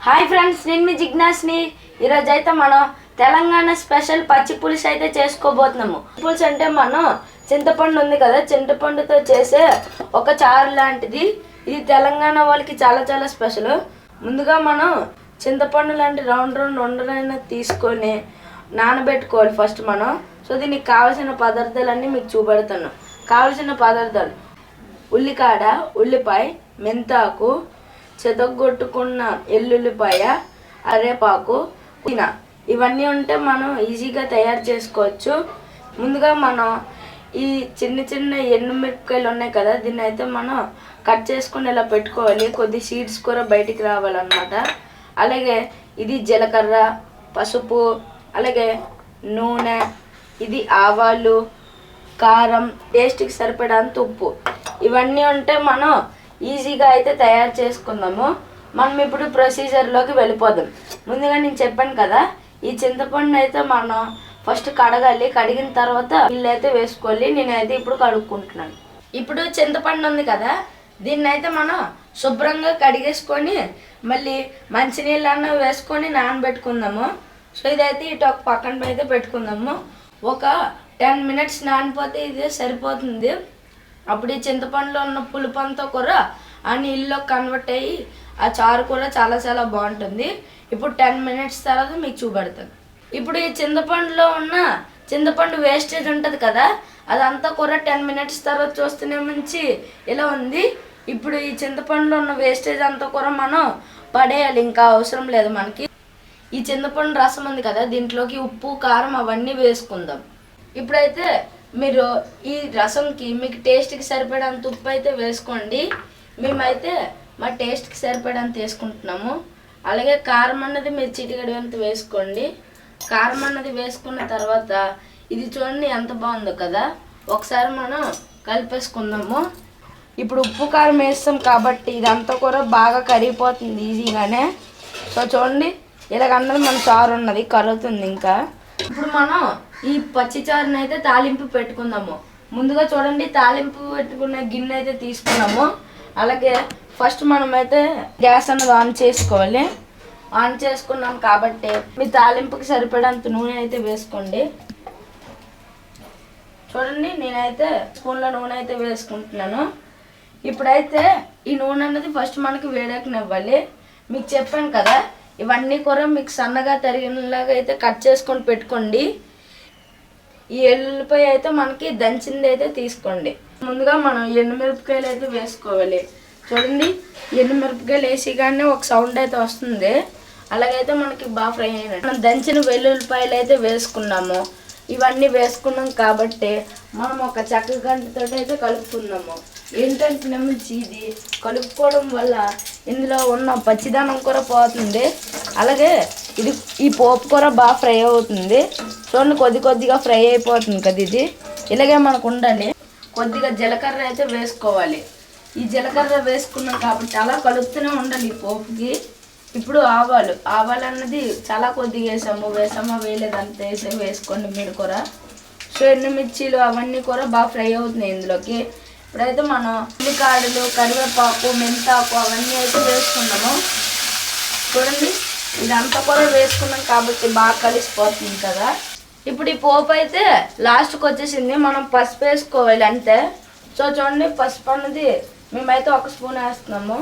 Hi friends, నేను మీ జిజ్ఞాస్ని. ఈరోజు అయితే మనం తెలంగాణ స్పెషల్ పచ్చి పులుసు అయితే చేసుకోబోతున్నాము. పులుసు అంటే మనం చింతపండు ఉంది కదా, చింతపండుతో చేసే ఒక చారు లాంటిది. ఇది తెలంగాణ వాళ్ళకి చాలా చాలా స్పెషల్. ముందుగా మనం చింతపండు లాంటి రౌండ్ రౌండ్ ఉండలైనా తీసుకొని నానబెట్టుకోవాలి ఫస్ట్ మనం. సో దీనికి కావాల్సిన పదార్థాలన్నీ మీకు చూపెడతాను. కావాల్సిన పదార్థాలు: ఉల్లికాడ, ఉల్లిపాయ, మెంతాకు, చెతగొట్టుకున్న ఎల్లుల్లిపాయ, అరేపాకు, పుదీనా. ఇవన్నీ ఉంటే మనం ఈజీగా తయారు చేసుకోవచ్చు. ముందుగా మనం ఈ చిన్న చిన్న ఎండుమిరపకాయలు ఉన్నాయి కదా, దీన్ని అయితే మనం కట్ చేసుకొని ఇలా పెట్టుకోవాలి. కొద్ది సీడ్స్ కూడా బయటికి రావాలన్నమాట. అలాగే ఇది జీలకర్ర, పసుపు, అలాగే నూనె, ఇది ఆవాలు, కారం, టేస్ట్కి సరిపడంత ఉప్పు. ఇవన్నీ ఉంటే మనం ఈజీగా అయితే తయారు చేసుకుందాము. మనం ఇప్పుడు ప్రొసీజర్లోకి వెళ్ళిపోదాం. ముందుగా నేను చెప్పాను కదా, ఈ చింతపండు అయితే మనం ఫస్ట్ కడగాలి. కడిగిన తర్వాత నీళ్ళు అయితే వేసుకోవాలి. నేనైతే ఇప్పుడు కడుక్కుంటున్నాను. ఇప్పుడు చింతపండు ఉంది కదా, దీన్ని అయితే మనం శుభ్రంగా కడిగేసుకొని మళ్ళీ మంచినీళ్ళన్న వేసుకొని నానబెట్టుకుందాము. సో ఇదైతే ఇటు ఒక పక్కన అయితే పెట్టుకుందాము. ఒక 10 minutes నానిపోతే ఇది సరిపోతుంది. అప్పుడు ఈ చింతపండులో ఉన్న పులుపు అంతా కూడా ఆ నీళ్ళలో కన్వర్ట్ అయ్యి ఆ చారు కూడా చాలా చాలా బాగుంటుంది. ఇప్పుడు 10 minutes తర్వాత మీకు చూపెడతాను. ఇప్పుడు ఈ చింతపండులో ఉన్న చింతపండు వేస్టేజ్ ఉంటుంది కదా, అదంతా కూడా 10 minutes తర్వాత చూస్తూనే మంచి ఇలా ఉంది. ఇప్పుడు ఈ చింతపండులో ఉన్న వేస్టేజ్ అంతా కూడా మనం పడేయాలి, ఇంకా అవసరం లేదు మనకి. ఈ చింతపండు రసం ఉంది కదా, దీంట్లోకి ఉప్పు, కారం అవన్నీ వేసుకుందాం. ఇప్పుడైతే మీరు ఈ రసంకి మీకు టేస్ట్కి సరిపడంత ఉప్పు అయితే వేసుకోండి. మేమైతే మా టేస్ట్కి సరిపడంత వేసుకుంటున్నాము. అలాగే కారం అన్నది మీరు చిటికెడు అంత వేసుకోండి. కారం అన్నది వేసుకున్న తర్వాత ఇది చూడండి ఎంత బాగుందో కదా, ఒకసారి మనం కలిపేసుకుందాము. ఇప్పుడు ఉప్పు కారం వేస్తాం కాబట్టి ఇదంతా కూడా బాగా కరిగిపోతుంది ఈజీగానే. సో చూడండి, ఇలాగన్నది మన చారు ఉన్నది కరుగుతుంది. ఇంకా ఇప్పుడు మనం ఈ పచ్చి చారుని అయితే తాలింపు పెట్టుకుందాము. ముందుగా చూడండి, తాలింపు పెట్టుకున్న గిన్నె అయితే తీసుకున్నాము. అలాగే ఫస్ట్ మనం అయితే గ్యాస్ అన్నది ఆన్ చేసుకోవాలి. ఆన్ చేసుకున్నాం కాబట్టి మీ తాలింపుకి సరిపడంత నూనె అయితే వేసుకోండి. చూడండి, నేనైతే స్పూన్లో నూనె అయితే వేసుకుంటున్నాను. ఇప్పుడైతే ఈ నూనె అన్నది ఫస్ట్ మనకి వేడెక్కనివ్వాలి. మీకు చెప్పాను కదా, ఇవన్నీ కూడా మీకు సన్నగా తరిగినలాగా అయితే కట్ చేసుకొని పెట్టుకోండి. ఈ ఎల్లుల్లిపాయ అయితే మనకి దంచింది అయితే తీసుకోండి. ముందుగా మనం ఎండుమిరపకాయలు అయితే వేసుకోవాలి. చూడండి, ఎండుమిరపకాయలు వేసి కానీ ఒక సౌండ్ అయితే వస్తుంది. అలాగైతే మనకి బాగా ఫ్రై అయినట్టు. మనం దంచిన వెల్లుల్లిపాయలు అయితే వేసుకున్నాము. ఇవన్నీ వేసుకున్నాం కాబట్టి మనం ఒక చెక్క గంటతో అయితే కలుపుకుందాము. ఏంటంటే ఇది కలుపుకోవడం వల్ల ఇందులో ఉన్న పచ్చిదనం కూడా పోతుంది. అలాగే ఈ పోపు కూడా బాగా ఫ్రై అవుతుంది. చూడండి, కొద్దిగా ఫ్రై అయిపోతుంది కదా ఇది. ఇలాగే మనకు ఉండాలి. కొద్దిగా జీలకర్ర అయితే వేసుకోవాలి. ఈ జీలకర్ర వేసుకున్నాం కాబట్టి అలా కలుపుతూనే ఉండాలి ఈ పోపుకి. ఇప్పుడు ఆవాలు అన్నది చాలా కొద్దిగా వేసామా వేయలేదు అంత వేసుకోండి మీరు కూడా. సో ఎండుమిర్చీలు అవన్నీ కూడా బాగా ఫ్రై అవుతున్నాయి ఇందులోకి. ఇప్పుడైతే మనం ఉల్లికాడలు, కరివేపాకు, మెంతాకు అవన్నీ అయితే వేసుకున్నాము. చూడండి, ఇదంతా కూడా వేసుకున్నాం కాబట్టి బాగా కలిసిపోతుంది కదా. ఇప్పుడు ఈ పోపు అయితే లాస్ట్కి వచ్చేసింది. మనం పసుపు వేసుకోవాలి అంతే. సో చూడండి, పసుపు అన్నది మేమైతే 1 స్పూన్ వేస్తున్నాము.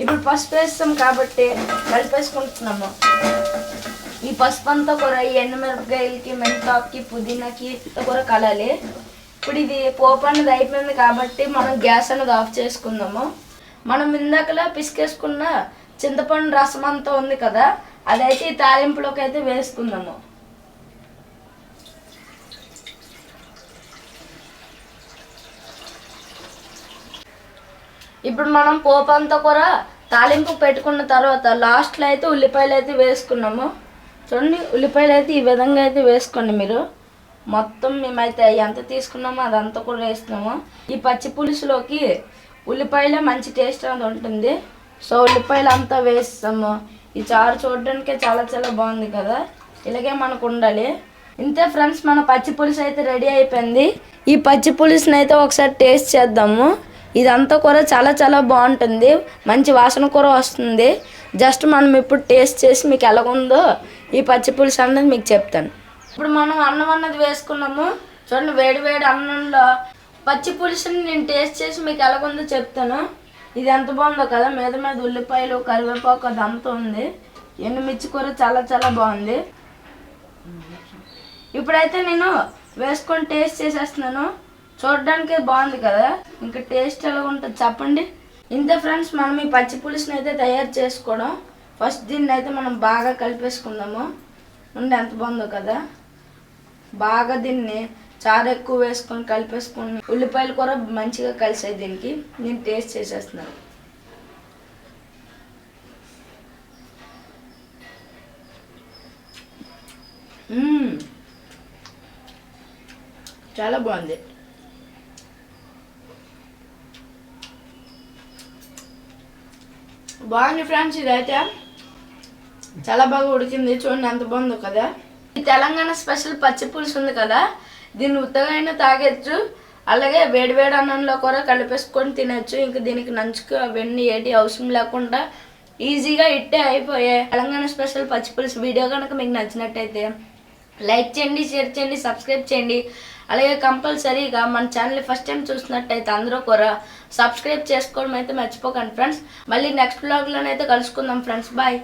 ఇప్పుడు పసుపు వేస్తాం కాబట్టి కలిపేసుకుంటున్నాము. ఈ పసుపు అంతా కూడా ఈ ఎండుమిరపకాయలకి, మెంతాకి, పుదీనాకి కూడా కలాలి. ఇప్పుడు ఇది పోపు అన్నది అయిపోయింది కాబట్టి మనం గ్యాస్ అన్నది ఆఫ్ చేసుకుందాము. మనం ఇందాకలా పిసికేసుకున్న చింతపండు రసం అంతా ఉంది కదా, అదైతే ఈ తాలింపులోకి అయితే వేసుకుందాము. ఇప్పుడు మనం పోపు అంతా కూడా తాలింపు పెట్టుకున్న తర్వాత లాస్ట్లో అయితే ఉల్లిపాయలు అయితే వేసుకున్నాము. చూడండి, ఉల్లిపాయలు అయితే ఈ విధంగా అయితే వేసుకోండి మీరు. మొత్తం మేమైతే ఎంత తీసుకున్నామో అదంతా కూడా వేస్తున్నాము. ఈ పచ్చి పులుసులోకి ఉల్లిపాయలే మంచి టేస్ట్ అనేది ఉంటుంది. సో ఉల్లిపాయలు అంతా వేస్తాము. ఈ చారు చూడడానికే చాలా చాలా బాగుంది కదా, ఇలాగే మనకు ఉండాలి. ఇంతే ఫ్రెండ్స్, మన పచ్చి పులుసు అయితే రెడీ అయిపోయింది. ఈ పచ్చి పులుసుని అయితే ఒకసారి టేస్ట్ చేద్దాము. ఇదంతా కూడా చాలా చాలా బాగుంటుంది, మంచి వాసన కూడా వస్తుంది. జస్ట్ మనం ఇప్పుడు టేస్ట్ చేసి మీకు ఎలాగుందో ఈ పచ్చి పులుసు అన్నది మీకు చెప్తాను. ఇప్పుడు మనం అన్నం అన్నది వేసుకున్నాము. చూడండి, వేడి వేడి అన్నంలో పచ్చి పులుసుని నేను టేస్ట్ చేసి మీకు ఎలాగుందో చెప్తాను. ఇది ఎంత బాగుందో కదా, మీద మీద ఉల్లిపాయలు కరివేపాకు అదంతా ఉంది. ఎండుమిర్చి కూర చాలా చాలా బాగుంది. ఇప్పుడైతే నేను వేసుకొని టేస్ట్ చేసేస్తున్నాను. చూడడానికి బాగుంది కదా, ఇంకా టేస్ట్ ఎలా ఉంటుంది చెప్పండి. ఇంతే ఫ్రెండ్స్, మనం ఈ పచ్చి పులుసుని అయితే తయారు చేసుకోవడం. ఫస్ట్ దీన్ని అయితే మనం బాగా కలిపేసుకుందాము. ఉండి ఎంత బాగుందో కదా, బాగా దీన్ని చారు ఎక్కువ వేసుకొని కలిపేసుకొని ఉల్లిపాయలు కూడా మంచిగా కలిసాయి దీనికి. నేను టేస్ట్ చేసేస్తున్నాను. చాలా బాగుంది. బాగుంది ఫ్రెండ్స్, ఇదైతే చాలా బాగా ఉడికింది. చూడండి ఎంత బాగుందో కదా. ఈ తెలంగాణ స్పెషల్ పచ్చి పులుసు ఉంది కదా, దీన్ని ఉత్తగా అయినా తాగొచ్చు, అలాగే వేడి వేడి అన్నంలో కూడా కలిపేసుకొని తినచ్చు. ఇంకా దీనికి నంచుకు అవన్నీ ఏటి అవసరం లేకుండా ఈజీగా ఇట్టే అయిపోయాయి తెలంగాణ స్పెషల్ పచ్చి పులుసు. వీడియో కనుక మీకు నచ్చినట్టయితే లైక్ చేయండి, షేర్ చేయండి, సబ్స్క్రైబ్ చేయండి. అలాగే కంపల్సరీగా మన ఛానల్ ఫస్ట్ టైం చూసినట్టయితే అందరూ కూడా సబ్స్క్రైబ్ చేసుకోవడం అయితే మర్చిపోకండి ఫ్రెండ్స్. మళ్ళీ నెక్స్ట్ వ్లాగ్లోనైతే కలుసుకుందాం ఫ్రెండ్స్. బాయ్.